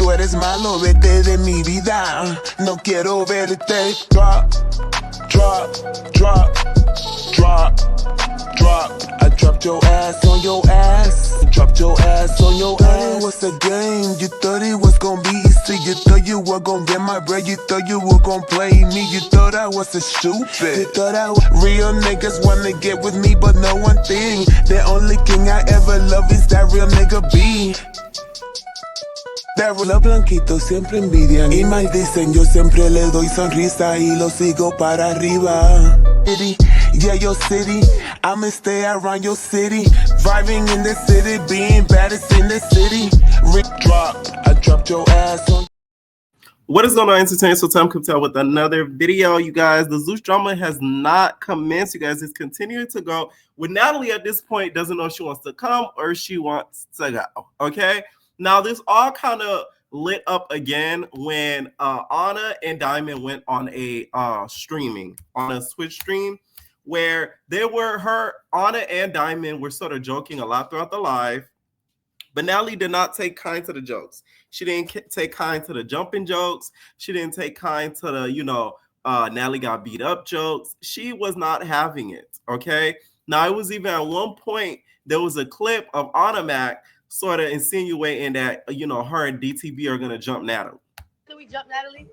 tú eres malo, vete de mi vida. No quiero verte. Drop, drop, drop, drop, drop. I dropped your ass on your ass. Dropped your ass on your ass. It was a game, you thought it was gonna be easy. You thought you were gonna get my bread. You thought you were gonna play me. You thought I was a stupid. You thought I was real niggas wanna get with me, but no one thing. The only thing I ever love is that real nigga B. Los blanquitos siempre envidian y maldicen. Yo siempre le doy sonrisa y lo sigo para arriba. Yeah, your city, I'ma stay around your city. Vibing in the city, being baddest in the city. Drop, I dropped your ass on. What is going on, entertainment? So time comes out with another video, you guys. The Zeus drama has not commenced, you guys. It's continuing to go. With Natalie at this point doesn't know if she wants to come or she wants to go, okay? Now, this all kind of lit up again when Ahna and Diamond went on a streaming, on a Twitch stream, where Ahna and Diamond were sort of joking a lot throughout the live, but Natalie did not take kind to the jokes. She didn't take kind to the jumping jokes. She didn't take kind to the, Natalie got beat up jokes. She was not having it, okay? Now, it was even at one point, there was a clip of Ahna sort of insinuating that, her and DTB are going to jump Natalie. Do we jump Natalie?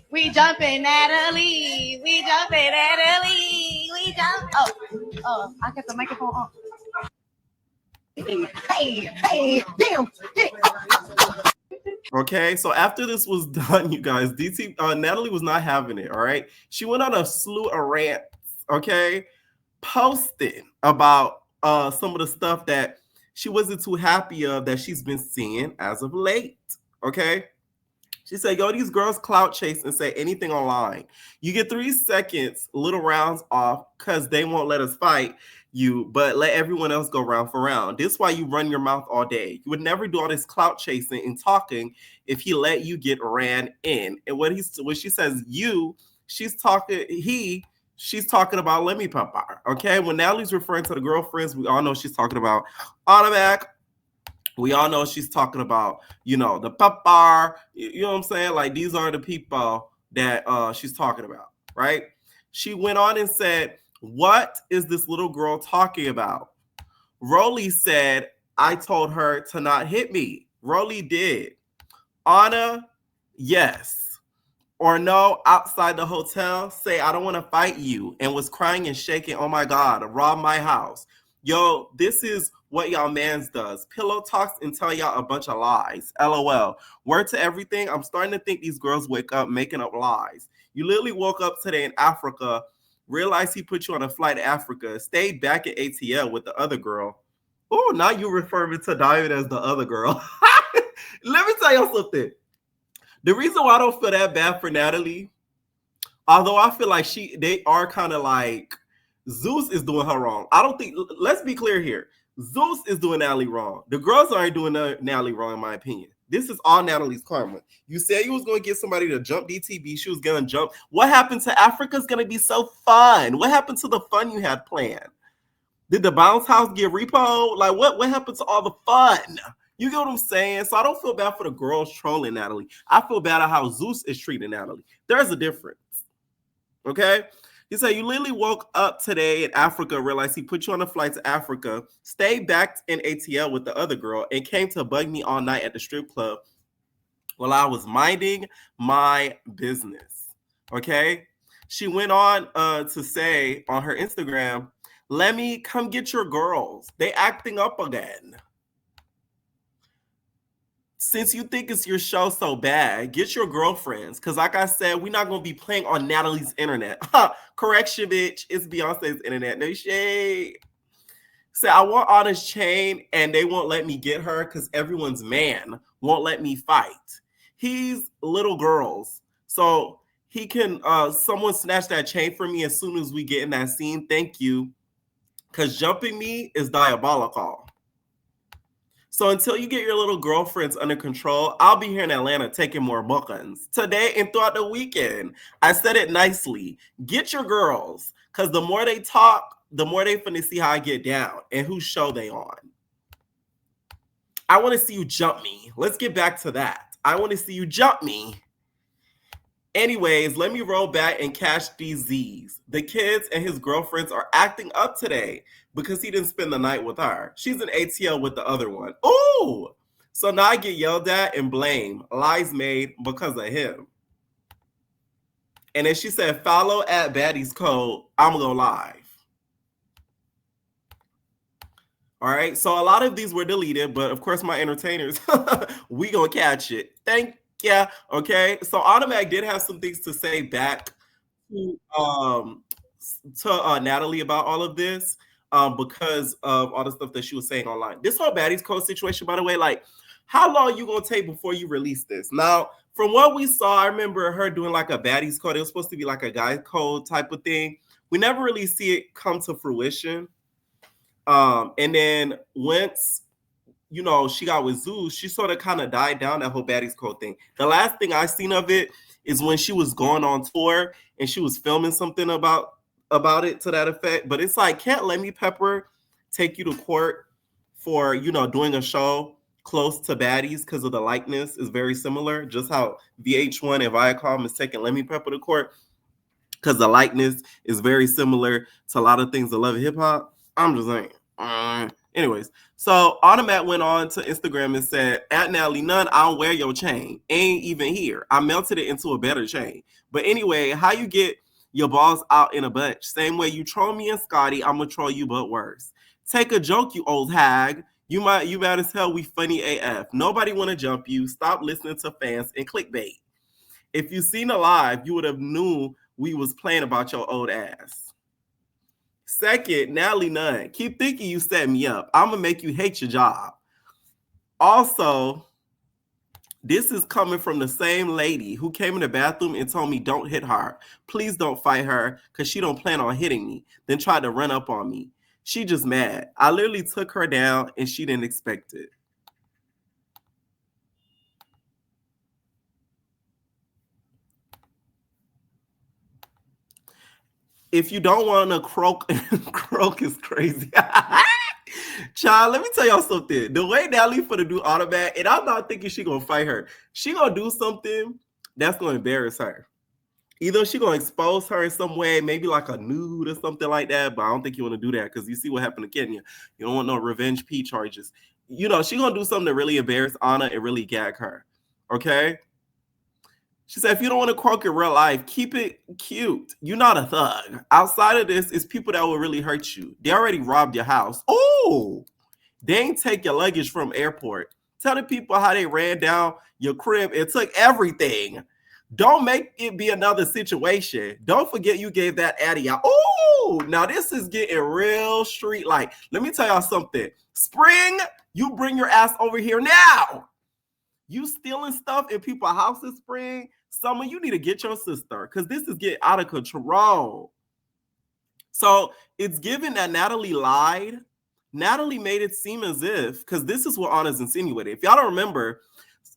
We jumping Natalie. We jumping Natalie. We jump. Oh, I got the microphone on. Hey, damn. Okay, so after this was done, you guys, Natalie was not having it, all right? She went on a slew of rants, okay, posting about some of the stuff that she wasn't too happy of that she's been seeing as of late, okay? She said, yo, these girls clout chase and say anything online. You get 3 seconds, little rounds off, because they won't let us fight you, but let everyone else go round for round. This is why you run your mouth all day. You would never do all this clout chasing and talking if he let you get ran in. And when she says she's talking about Lemmy Papa, okay? When Natalie's referring to the girlfriends, we all know she's talking about Ahna. We all know she's talking about, the Papa. You know what I'm saying? Like, these are the people that she's talking about, right? She went on and said, what is this little girl talking about? Rolly said, I told her to not hit me. Rolly did. Ahna, yes. Or no, outside the hotel, say, I don't want to fight you, and was crying and shaking, oh my God, rob my house. Yo, this is what y'all mans does. Pillow talks and tell y'all a bunch of lies. LOL. Word to everything, I'm starting to think these girls wake up making up lies. You literally woke up today in Africa, realized he put you on a flight to Africa, stayed back at ATL with the other girl. Oh, now you refer me to Diamond as the other girl. Let me tell y'all something. The reason why I don't feel that bad for Natalie, although I feel like they are kind of like, Zeus is doing her wrong. I don't think, let's be clear here. Zeus is doing Natalie wrong. The girls aren't doing Natalie wrong, in my opinion. This is all Natalie's karma. You said you was going to get somebody to jump DTB. She was going to jump. What happened to Africa's going to be so fun? What happened to the fun you had planned? Did the bounce house get repo? Like, what happened to all the fun? You get what I'm saying? So I don't feel bad for the girls trolling Natalie. I feel bad at how Zeus is treating Natalie. There's a difference. Okay? He said, you literally woke up today in Africa, realized he put you on a flight to Africa, stayed back in ATL with the other girl, and came to bug me all night at the strip club while I was minding my business. Okay? She went on to say on her Instagram, Lemmy, come get your girls. They acting up again. Since you think it's your show so bad, get your girlfriends. Because like I said, we're not going to be playing on Natalie's internet. Correction, bitch. It's Beyonce's internet. No shade. Say, I want Ahna's chain, and they won't let me get her because everyone's man won't let me fight. He's little girls. So he can, someone snatch that chain for me as soon as we get in that scene. Thank you. Because jumping me is diabolical. So until you get your little girlfriends under control, I'll be here in Atlanta taking more bookings today and throughout the weekend. I said it nicely. Get your girls, because the more they talk, the more they finna see how I get down and whose show they on. I want to see you jump me. Let's get back to that. I want to see you jump me. Anyways, let me roll back and catch these Z's. The kids and his girlfriends are acting up today because he didn't spend the night with her. She's an ATL with the other one. Ooh! So now I get yelled at and blamed. Lies made because of him. And then she said, follow at Baddie's code. I'm going to go live. All right. So a lot of these were deleted, but of course my entertainers, we going to catch it. Thank you. Okay. So Automatic did have some things to say back to Natalie about all of this because of all the stuff that she was saying online. This whole Baddie's code situation, by the way, like, how long you going to take before you release this? Now, from what we saw, I remember her doing like a Baddie's code. It was supposed to be like a guy code type of thing. We never really see it come to fruition. And then once, you know, she got with Zeus, she sort of kind of died down, that whole Baddie's code thing. The last thing I seen of it is when she was going on tour and she was filming something about it to that effect. But it's like, can't Lemmy Pepper take you to court for, you know, doing a show close to Baddies because of the likeness is very similar, just how VH1 and Viacom is taking Lemmy Pepper to court because the likeness is very similar to a lot of things that love hip hop. I'm just saying. Anyways, so Automat went on to Instagram and said, at Natalie Nunn, I don't wear your chain. Ain't even here. I melted it into a better chain. But anyway, how you get your balls out in a bunch? Same way you troll me and Scotty, I'm gonna troll you, but worse. Take a joke, you old hag. You mad as hell, we funny AF. Nobody wanna jump you. Stop listening to fans and clickbait. If you seen a live, you would have knew we was playing about your old ass. Second, Natalie Nunn, keep thinking you set me up. I'm going to make you hate your job. Also, this is coming from the same lady who came in the bathroom and told me don't hit her. Please don't fight her because she don't plan on hitting me. Then tried to run up on me. She just mad. I literally took her down and she didn't expect it. If you don't want to croak, croak is crazy. Child, let me tell y'all something. The way Natalie for to do Automatic, and I'm not thinking she gonna fight her. She gonna do something that's gonna embarrass her. Either she gonna expose her in some way, maybe like a nude or something like that. But I don't think you want to do that because you see what happened to Kenya. You don't want no revenge P charges. You know, she gonna do something to really embarrass Ahna and really gag her. Okay. She said, if you don't want to croak in real life, keep it cute. You're not a thug. Outside of this, it's people that will really hurt you. They already robbed your house. Oh, they ain't take your luggage from airport. Tell the people how they ran down your crib and took everything. Don't make it be another situation. Don't forget you gave that addy out. Oh, now this is getting real street-like. Let me tell y'all something. Spring, you bring your ass over here now. You stealing stuff in people's houses, Spring. Summer, you need to get your sister because this is getting out of control. So it's given that Natalie lied. Natalie made it seem as if, because this is what Ahna's insinuated. If y'all don't remember,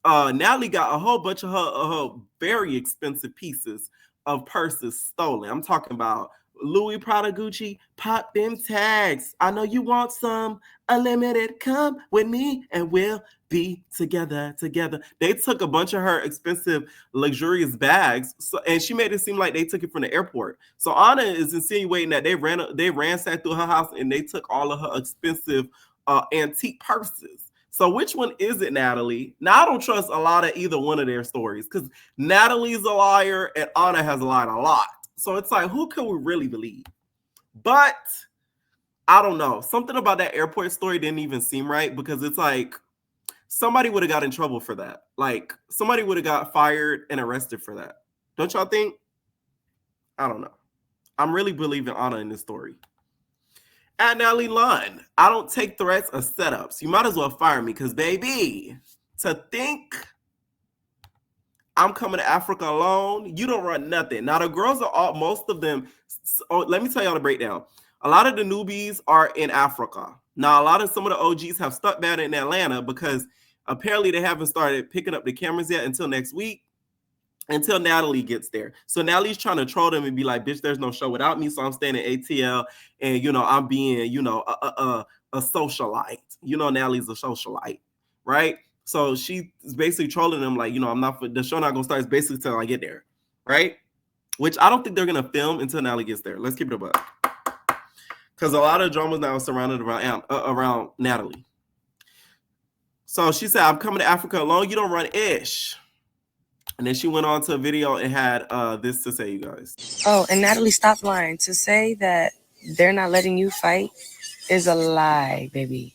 Natalie got a whole bunch of her very expensive pieces of purses stolen. I'm talking about Louis Prada Gucci, pop them tags. I know you want some unlimited. Come with me and we'll be together. They took a bunch of her expensive, luxurious bags, and she made it seem like they took it from the airport. So Ahna is insinuating that they ransacked through her house and they took all of her expensive antique purses. So which one is it, Natalie? Now, I don't trust a lot of either one of their stories because Natalie's a liar and Ahna has lied a lot. So it's like, who can we really believe? But I don't know. Something about that airport story didn't even seem right because it's like somebody would have got in trouble for that. Like somebody would have got fired and arrested for that. Don't y'all think? I don't know. I'm really believing Ahna in this story. At Natalie Nunn, I don't take threats or setups. You might as well fire me because, baby, to think I'm coming to Africa alone, you don't run nothing. Now, the girls are all, most of them, let me tell y'all the breakdown. A lot of the newbies are in Africa. Now, some of the OGs have stuck down in Atlanta because apparently they haven't started picking up the cameras yet until next week, until Natalie gets there. So Natalie's trying to troll them and be like, bitch, there's no show without me, so I'm staying in ATL, and, I'm being, a socialite. Natalie's a socialite. right? So she's basically trolling them like, I'm not, the show not gonna start. It's basically until I get there, right? Which I don't think they're gonna film until Natalie gets there. Let's keep it a buck. Because a lot of dramas now are surrounded around Natalie. So she said, I'm coming to Africa alone. You don't run ish. And then she went on to a video and had this to say, you guys. Oh, and Natalie, stop lying. To say that they're not letting you fight is a lie, baby.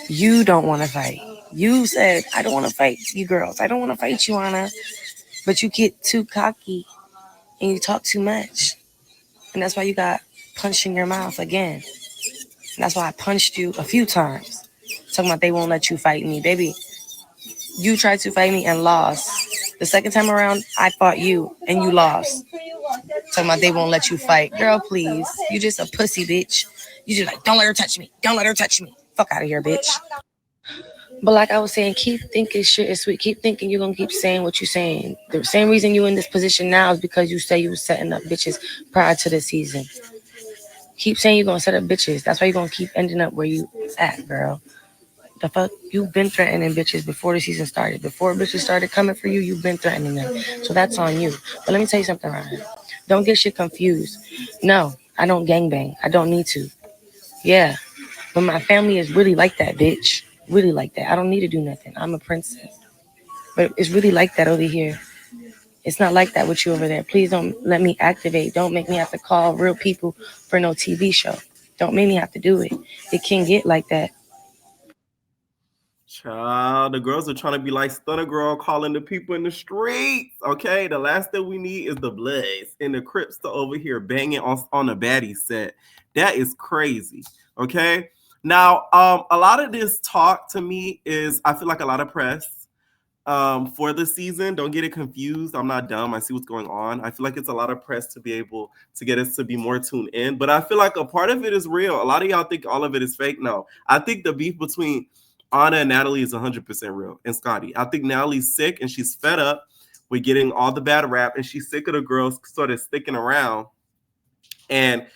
You don't want to fight. You said, I don't want to fight you girls. I don't want to fight you, Ahna. But you get too cocky and you talk too much. And that's why you got punched in your mouth again. And that's why I punched you a few times. Talking about they won't let you fight me. Baby, you tried to fight me and lost. The second time around, I fought you and you lost. Talking about they won't let you fight. Girl, please. You just a pussy, bitch. You just like, don't let her touch me. Don't let her touch me. Fuck out of here, bitch. But like I was saying, keep thinking shit is sweet. Keep thinking you're going to keep saying what you're saying. The same reason you're in this position now is because you say you were setting up bitches prior to the season. Keep saying you're going to set up bitches. That's why you're going to keep ending up where you at, girl. The fuck? You've been threatening bitches before the season started. Before bitches started coming for you, you've been threatening them. So that's on you. But let me tell you something, Ryan. Don't get shit confused. No, I don't gangbang. I don't need to. Yeah. But my family is really like that, bitch. Really like that. I don't need to do nothing. I'm a princess. But it's really like that over here. It's not like that with you over there. Please don't let me activate. Don't make me have to call real people for no TV show. Don't make me have to do it. It can get like that. Child, the girls are trying to be like Stunner Girl calling the people in the streets. Okay, the last thing we need is the Bloods and the Crips to over here banging on a baddie set. That is crazy. Okay, now a lot of this talk to me is, I feel like a lot of press for the season. Don't get it confused. I'm not dumb. I see what's going on. I feel like it's a lot of press to be able to get us to be more tuned in. But I feel like a part of it is real. A lot of y'all think all of it is fake. No, I think the beef between Ahna and Natalie is 100% real. And Scotty, I think Natalie's sick and she's fed up with getting all the bad rap, and she's sick of the girls sort of sticking around and,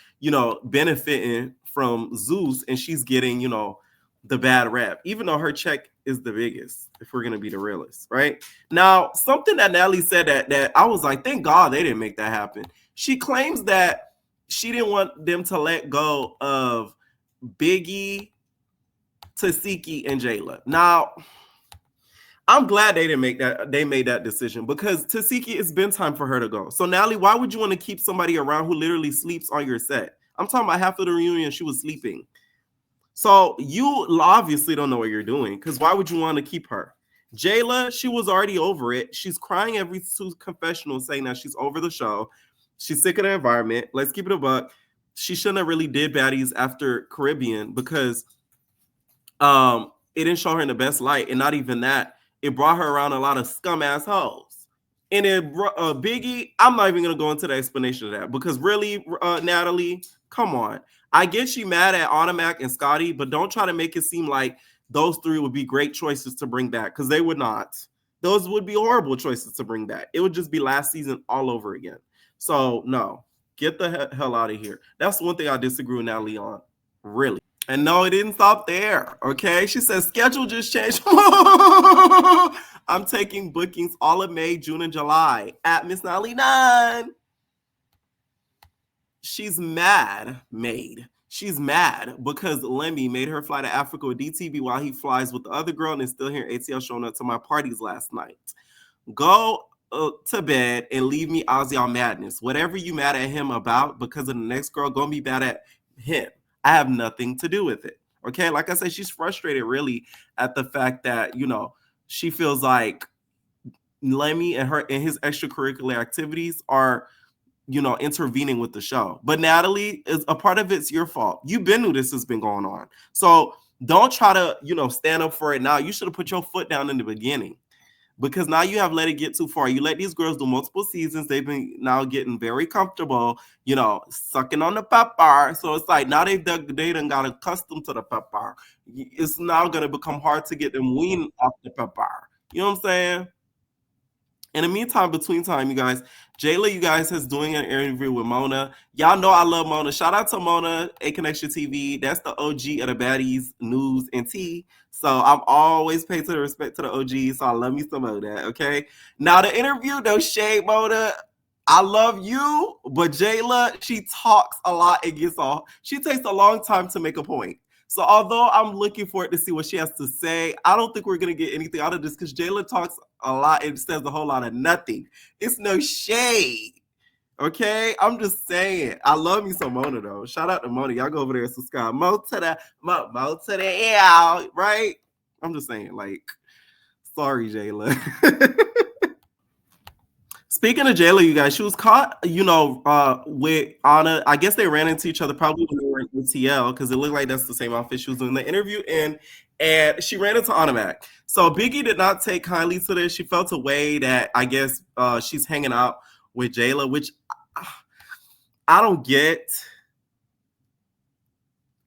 benefiting from Zeus, and she's getting, the bad rap, even though her check is the biggest, if we're going to be the realist, right? Now, something that Natalie said that I was like, thank God they didn't make that happen. She claims that she didn't want them to let go of Biggie, Tasiki, and Jela. Now, I'm glad they didn't make that. They made that decision, because Tasiki, it's been time for her to go. So Natalie, why would you want to keep somebody around who literally sleeps on your set? I'm talking about half of the reunion, she was sleeping. So you obviously don't know what you're doing, because why would you want to keep her? Jela, she was already over it. She's crying every two confessionals saying that she's over the show. She's sick of the environment. Let's keep it a buck. She shouldn't have really did baddies after Caribbean, because it didn't show her in the best light. And not even that, it brought her around a lot of scum ass hoes. And it Biggie, I'm not even gonna go into the explanation of that, because really, Natalie, come on. I get you mad at Ahna and Scotty, but don't try to make it seem like those three would be great choices to bring back, because they would not. Those would be horrible choices to bring back. It would just be last season all over again. So no, get the hell out of here. That's one thing I disagree with Natalie on, really. And no, it didn't stop there, okay? She says, schedule just changed. I'm taking bookings all of May, June, and July at Miss Natalie 9. She's mad, She's mad because Lemmy made her fly to Africa with DTB while he flies with the other girl, and is still here ATL showing up to my parties last night. Go to bed and leave me Ozzy on madness. Whatever you mad at him about because of the next girl, go be mad at him. I have nothing to do with it. Okay, like I said, she's frustrated really at the fact that, she feels like Lemmy and his extracurricular activities are, intervening with the show. But Natalie, is a part of it's your fault. You've been knew this has been going on. So don't try to, stand up for it now. You should have put your foot down in the beginning, because now you have let it get too far. You let these girls do multiple seasons. They've been now getting very comfortable, sucking on the pepper. So it's like now they done got accustomed to the pepper. It's now going to become hard to get them weaned off the pepper. You know what I'm saying? In the meantime, between time, you guys, Jela, you guys, is doing an interview with Mona. Y'all know I love Mona. Shout out to Mona, A Connection TV. That's the OG of the baddies, news, and tea. So I'm always paid to the respect to the OG. So I love me some of that. Okay. Now the interview, no shade, Mona. I love you, but Jayla, she talks a lot and gets off. She takes a long time to make a point. So although I'm looking forward to see what she has to say, I don't think we're gonna get anything out of this because Jayla talks a lot and says a whole lot of nothing. It's no shade. Okay, I'm just saying. I love me some Mona though. Shout out to Mona. Y'all go over there and subscribe. Mo to the L, right? I'm just saying, like, sorry, Jayla. Speaking of Jayla, you guys, she was caught, with Ahna. I guess they ran into each other probably when they were in ATL because it looked like that's the same outfit she was doing the interview in. And she ran into Ahna. So Biggie did not take kindly to this. She felt a way that I guess she's hanging out with Jayla, which I don't get.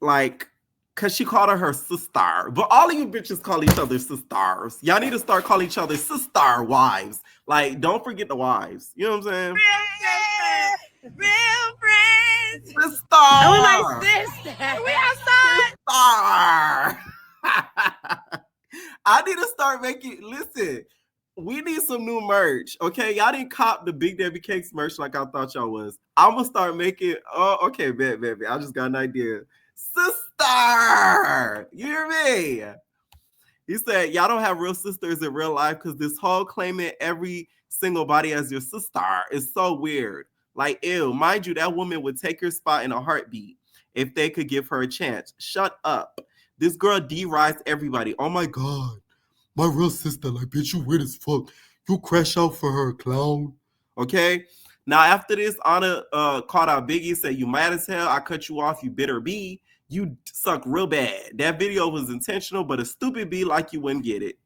Like, because she called her sister. But all of you bitches call each other sisters. Y'all need to start calling each other sister wives. Like, don't forget the wives. You know what I'm saying? Real friends. Sister. Oh, my sister. We outside. Sister. I need to start making, listen, we need some new merch, okay? Y'all didn't cop the Big Debbie Cakes merch like I thought y'all was. I'm going to start making, okay, baby. I just got an idea. Sister! You hear me? He said, y'all don't have real sisters in real life because this whole claiming every single body as your sister is so weird. Like, ew, mind you, that woman would take your spot in a heartbeat if they could give her a chance. Shut up. This girl derised everybody. Oh my God. My real sister, like, bitch, you weird as fuck. You crash out for her, clown. Okay? Now, after this, Ahna called out Biggie, said, you mad as hell. I cut you off, you bitter bee. You suck real bad. That video was intentional, but a stupid bee like you wouldn't get it.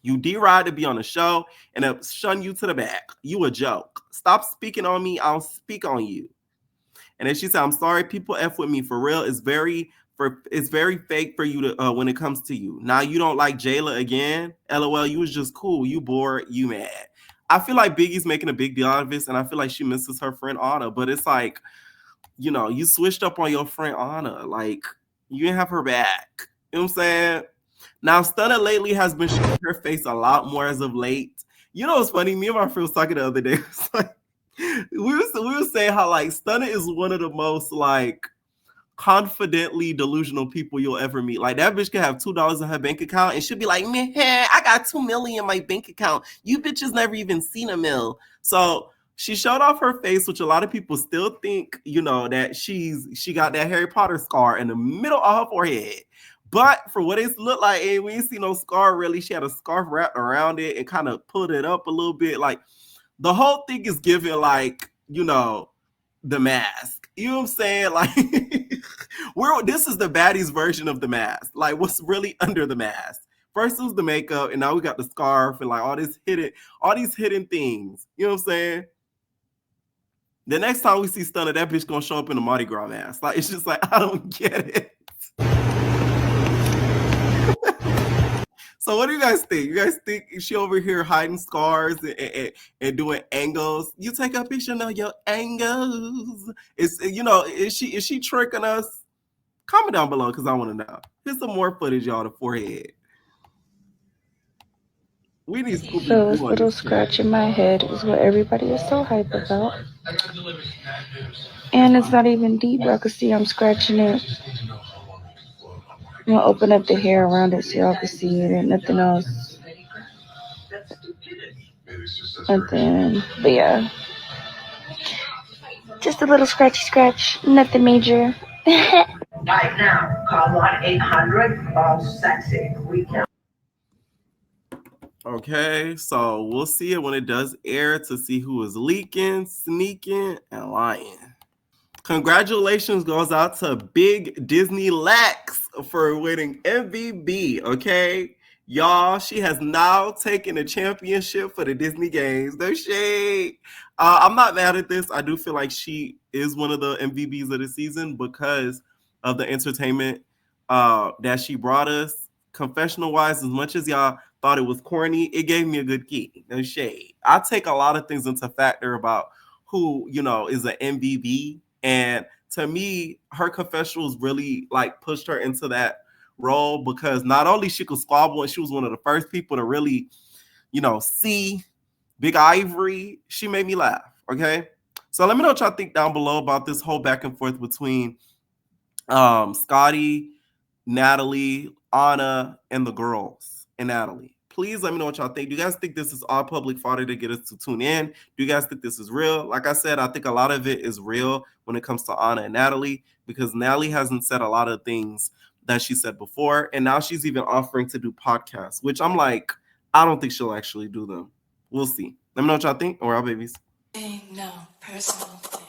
You deride to be on the show and it shun you to the back. You a joke. Stop speaking on me. I'll speak on you. And then she said, I'm sorry, people F with me for real. It's very fake for you to when it comes to you. Now you don't like Jayla again. LOL, you was just cool. You bored, you mad. I feel like Biggie's making a big deal out of this, and I feel like she misses her friend Ahna, but it's like, you switched up on your friend Ahna. Like, you didn't have her back. You know what I'm saying? Now, Stunna lately has been showing her face a lot more as of late. You know what's funny? Me and my friend was talking the other day. It's like, we were saying how, like, Stunna is one of the most, like, confidently delusional people you'll ever meet. Like, that bitch can have $2 in her bank account and she'll be like, man, I got $2 million in my bank account. You bitches never even seen a mill. So she showed off her face, which a lot of people still think, that she got that Harry Potter scar in the middle of her forehead. But for what it looked like, and we didn't see no scar really. She had a scarf wrapped around it and kind of pulled it up a little bit. Like, the whole thing is giving, like, The Mask. You know what I'm saying? Like, this is the baddies version of The Mask. Like, what's really under the mask? First it was the makeup, and now we got the scarf and like all these hidden things. You know what I'm saying? The next time we see Stunna, that bitch gonna show up in a Mardi Gras mask. Like, it's just like, I don't get it. So what do you guys think? You guys think she over here hiding scars and doing angles? You take a picture of your angles. Is she tricking us? Comment down below because I want to know. Here's some more footage, y'all, the forehead. We need Scooby-Doo. So this little scratch in my head is what everybody is so hype about. And it's not even deep. Y'all can see I'm scratching it. I'm gonna open up the hair around it so y'all can see it and nothing else. But yeah. Just a little scratchy scratch. Nothing major. Right now, call 1-800-SEXY. We can. Okay, so we'll see it when it does air to see who is leaking, sneaking, and lying. Congratulations goes out to Big Disney Lex for winning MVP, okay? Y'all, she has now taken the championship for the Disney Games. No shade. I'm not mad at this. I do feel like she is one of the MVPs of the season because of the entertainment that she brought us. Confessional-wise, as much as y'all thought it was corny, it gave me a good key. No shade. I take a lot of things into factor about who, you know, is an MVB. And to me, her confessionals really like pushed her into that role because not only she could squabble and she was one of the first people to really, you know, see Big Ivory, she made me laugh. Okay. So let me know what y'all think down below about this whole back and forth between Scotty, Natalie, Ahna, and the girls and Natalie. Please let me know what y'all think. Do you guys think this is all public fodder to get us to tune in? Do you guys think this is real? Like I said, I think a lot of it is real when it comes to Ahna and Natalie because Natalie hasn't said a lot of things that she said before. And now she's even offering to do podcasts, which I'm like, I don't think she'll actually do them. We'll see. Let me know what y'all think. Or our babies. No personal thing.